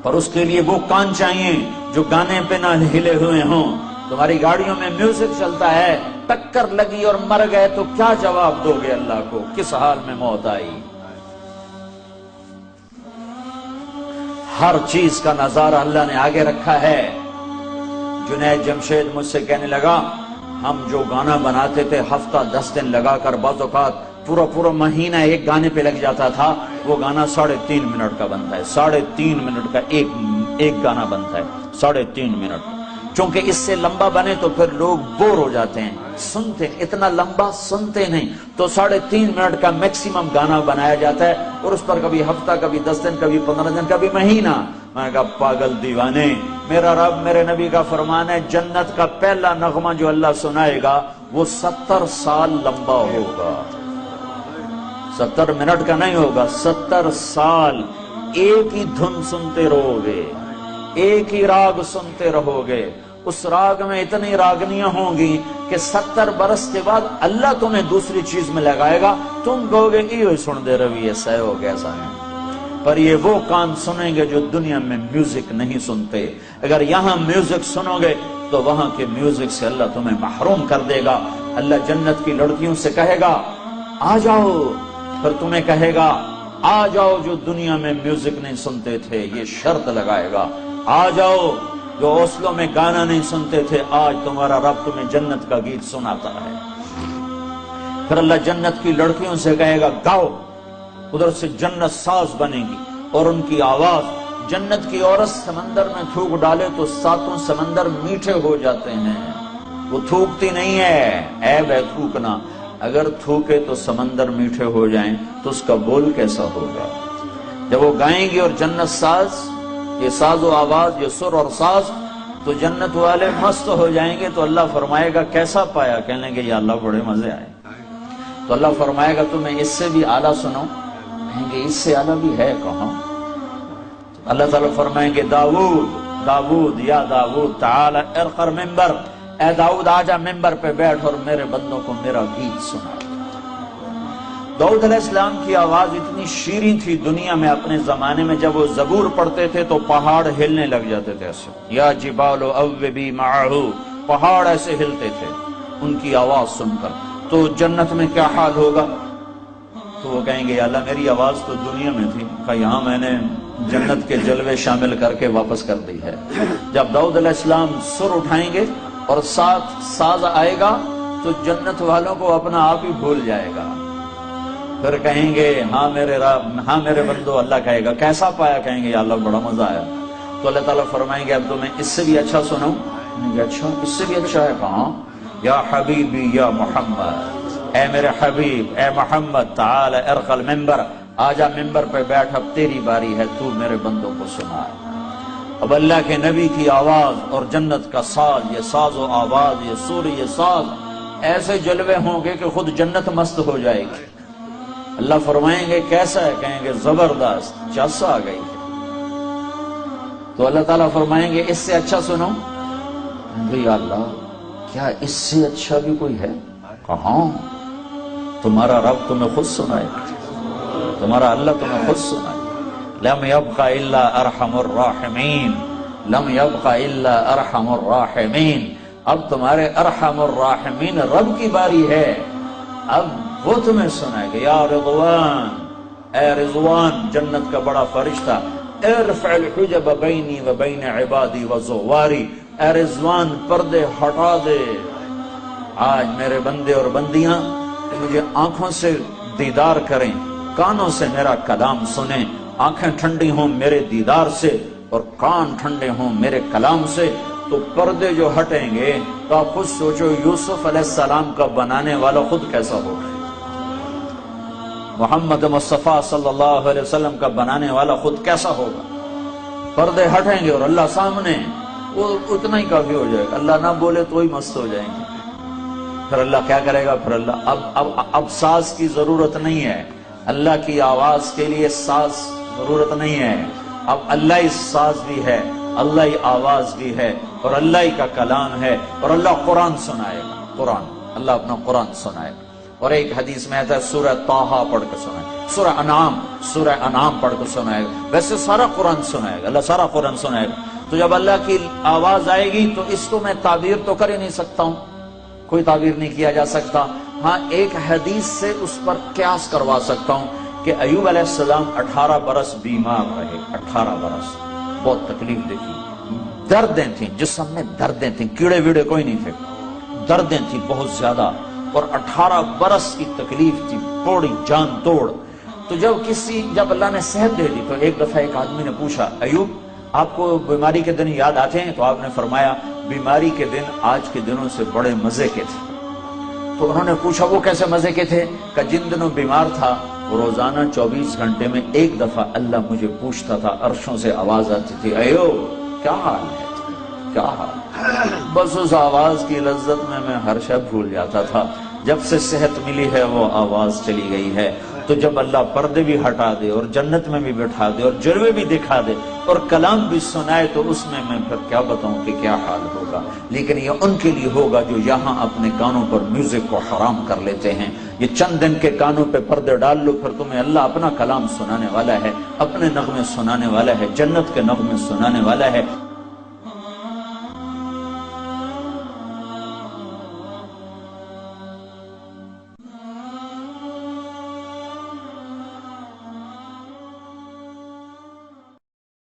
اور اس کے لیے وہ کان چاہیے جو گانے پہ نہ ہلے ہوئے ہوں۔ تمہاری گاڑیوں میں میوزک چلتا ہے، ٹکر لگی اور مر گئے تو کیا جواب دو گے اللہ کو؟ کس حال میں موت آئی؟ ہر چیز کا نظارہ اللہ نے آگے رکھا ہے۔ جنید جمشید مجھ سے کہنے لگا ہم جو گانا بناتے تھے ہفتہ 10 دن لگا کر، بعض اوقات پورا مہینہ ایک گانے پہ لگ جاتا تھا، وہ گانا 3.5 منٹ کا بنتا ہے، 3.5 منٹ کا ایک گانا بنتا ہے، 3.5 منٹ۔ چونکہ اس سے لمبا بنے تو پھر لوگ بور ہو جاتے ہیں، سنتے اتنا لمبا سنتے نہیں، تو 3.5 منٹ کا میکسیمم گانا بنایا جاتا ہے، اور اس پر کبھی ہفتہ، کبھی 10 دن، کبھی 15 دن، کبھی مہینہ۔ میں نے کہا پاگل دیوانے، میرا رب میرے نبی کا فرمان ہے جنت کا پہلا نغمہ جو اللہ سنائے گا وہ 70 سال لمبا ہوگا، 70 منٹ کا نہیں ہوگا، 70 سال ایک ہی دھن سنتے رہو گے، ایک ہی راگ سنتے رہو گے۔ اس راگ میں اتنی راگنیاں ہوں گی کہ 70 برس کے بعد اللہ تمہیں دوسری چیز میں لگائے گا، تم کہو گے یہ سن دے رہی ایسا ہے، ہو کیسا ہے۔ پر یہ وہ کان سنیں گے جو دنیا میں میوزک نہیں سنتے۔ اگر یہاں میوزک سنو گے تو وہاں کے میوزک سے اللہ تمہیں محروم کر دے گا۔ اللہ جنت کی لڑکیوں سے کہے گا آ جاؤ، پھر تمہیں کہے گا آ جاؤ جو دنیا میں میوزک نہیں سنتے تھے، یہ شرط لگائے گا، آ جاؤ جو اوسلوں میں گانا نہیں سنتے تھے، آج تمہارا رب تمہیں جنت کا گیت سناتا ہے۔ پھر اللہ جنت کی لڑکیوں سے کہے گا گاؤ، ادھر سے جنت ساز بنے گی اور ان کی آواز، جنت کی عورت سمندر میں تھوک ڈالے تو 7 سمندر میٹھے ہو جاتے ہیں، وہ تھوکتی نہیں ہے، عیب ہے تھوکنا، اگر تھوکے تو سمندر میٹھے ہو جائیں تو اس کا بول کیسا ہوگا؟ جب وہ گائیں گی اور جنت ساز، یہ ساز و آواز، یہ سر اور ساز، تو جنت والے مست ہو جائیں گے۔ تو اللہ فرمائے گا کیسا پایا؟ کہنے لیں گے یا اللہ بڑے مزے آئے۔ تو اللہ فرمائے گا تمہیں اس سے بھی اعلیٰ سنو؟ کہیں گے اس سے اعلیٰ بھی ہے کہاں؟ اللہ تعالیٰ فرمائیں گے داؤد یا داؤد تعالی ارقر ممبر، اے داؤد آجا ممبر پہ بیٹھ اور میرے بندوں کو میرا گیت سنا۔ داؤد علیہ السلام کی آواز اتنی شیریں تھی دنیا میں اپنے زمانے میں، جب وہ زبور پڑھتے تھے تو پہاڑ ہلنے لگ جاتے تھے ایسے، یا جبال اوبی معہ، پہاڑ ایسے ہلتے تھے ان کی آواز سن کر۔ تو جنت میں کیا حال ہوگا؟ تو وہ کہیں گے اللہ میری آواز تو دنیا میں تھی، کہا یہاں میں نے جنت کے جلوے شامل کر کے واپس کر دی ہے۔ جب داؤد علیہ السلام سر اٹھائیں گے اور ساتھ ساز آئے گا تو جنت والوں کو اپنا آپ ہی بھول جائے گا، پھر کہیں گے ہاں میرے رب، ہاں میرے بندو۔ اللہ کہے گا کیسا پایا؟ کہیں گے یا اللہ بڑا مزہ آیا۔ تو اللہ تعالیٰ فرمائیں گے اب تو میں اس سے بھی اچھا سناؤں؟ کہیں گے اچھا اس سے بھی اچھا ہے؟ کہاں؟ یا حبیبی یا محمد، اے میرے حبیب، اے محمد، تعال ارقل ممبر، آجا ممبر پہ بیٹھ، اب تیری باری ہے، تو میرے بندوں کو سنا۔ اب اللہ کے نبی کی آواز اور جنت کا ساز، یہ ساز و آواز، یہ سور، یہ ساز، ایسے جلوے ہوں گے کہ خود جنت مست ہو جائے گی۔ اللہ فرمائیں گے کیسا ہے؟ کہیں گے زبردست، چس آ گئی۔ تو اللہ تعالیٰ فرمائیں گے اس سے اچھا سنو؟ یا اللہ کیا اس سے اچھا بھی کوئی ہے؟ کہاں؟ تمہارا رب تمہیں خود سنائے، تمہارا اللہ تمہیں خود سنائے۔ لم يبق الا ارحم الراحمین، لم يبق الا ارحم الراحمین۔ اب تمہارے ارحم الراحمین رب کی باری ہے، اب وہ تمہیں سنائے گا۔ یا رضوان، اے رضوان جنت کا بڑا فرشتہ، ارفع الحجب بینی و بین عبادی و زواری، اے رضوان پردے ہٹا دے، آج میرے بندے اور بندیاں مجھے آنکھوں سے دیدار کریں، کانوں سے میرا کلام سنیں، آنکھیں ٹھنڈی ہوں میرے دیدار سے اور کان ٹھنڈے ہوں میرے کلام سے، تو پردے جو ہٹیں گے تو آپ خود سوچو یوسف علیہ السلام کا بنانے والا خود کیسا ہوگا، محمد مصطفیٰ صلی اللہ علیہ وسلم کا بنانے والا خود کیسا ہوگا۔ پردے ہٹیں گے اور اللہ سامنے، وہ اتنا ہی کافی ہو جائے گا، اللہ نہ بولے تو ہی مست ہو جائیں گے۔ پھر اللہ کیا کرے گا؟ پھر اللہ اب ساز کی ضرورت نہیں ہے، اللہ کی آواز کے لیے ساز ضرورت نہیں ہے، اب اللہ ہی ساز بھی ہے، اللہ ہی آواز بھی ہے اور اللہ ہی کا کلام ہے، اور اللہ قرآن سنائے گا، قرآن، اللہ اپنا قرآن سنائے گا۔ اور ایک حدیث میں آتا ہے سورہ طٰہٰ پڑھ کے سنائے، سورہ انعام پڑھ کے سنائے گا۔ ویسے سارا قرآن سنائے گا، اللہ سارا قرآن سنائے گا۔ تو جب اللہ کی آواز آئے گی تو اس کو میں تعبیر تو کر ہی نہیں سکتا ہوں، کوئی تعبیر نہیں کیا جا سکتا۔ ہاں ایک حدیث سے اس پر قیاس کروا سکتا ہوں کہ ایوب علیہ السلام 18 برس بیمار رہے، 18 برس، بہت تکلیف دیکھی، دردیں تھیں جسم میں، دردیں تھیں، کیڑے ویڑے کوئی نہیں تھے، دردیں تھیں بہت زیادہ، اور 18 برس کی تکلیف تھی، بڑی جان توڑ۔ تو جب اللہ نے صحت دے دی تو ایک دفعہ ایک آدمی نے پوچھا، ایوب آپ کو بیماری کے دن یاد آتے ہیں؟ تو آپ نے فرمایا بیماری کے دن آج کے دنوں سے بڑے مزے کے تھے۔ تو انہوں نے پوچھا وہ کیسے مزے کے تھے؟ کہ جن دنوں بیمار تھا روزانہ 24 گھنٹے میں ایک دفعہ اللہ مجھے پوچھتا تھا، عرشوں سے آواز آتی تھی، ایوب کیا حال ہے، کیا حال؟ بس اس آواز کی لذت میں ہر شے بھول جاتا تھا۔ جب سے صحت ملی ہے وہ آواز چلی گئی ہے۔ تو جب اللہ پردے بھی ہٹا دے اور جنت میں بھی بٹھا دے اور جلوے بھی دکھا دے اور کلام بھی سنائے تو اس میں پھر کیا بتاؤں کہ کیا حال ہوگا۔ لیکن یہ ان کے لیے ہوگا جو یہاں اپنے کانوں پر میوزک کو حرام کر لیتے ہیں۔ یہ چند دن کے کانوں پہ پردے ڈال لو، پھر تمہیں اللہ اپنا کلام سنانے والا ہے، اپنے نغمے سنانے والا ہے، جنت کے نغمے سنانے والا ہے۔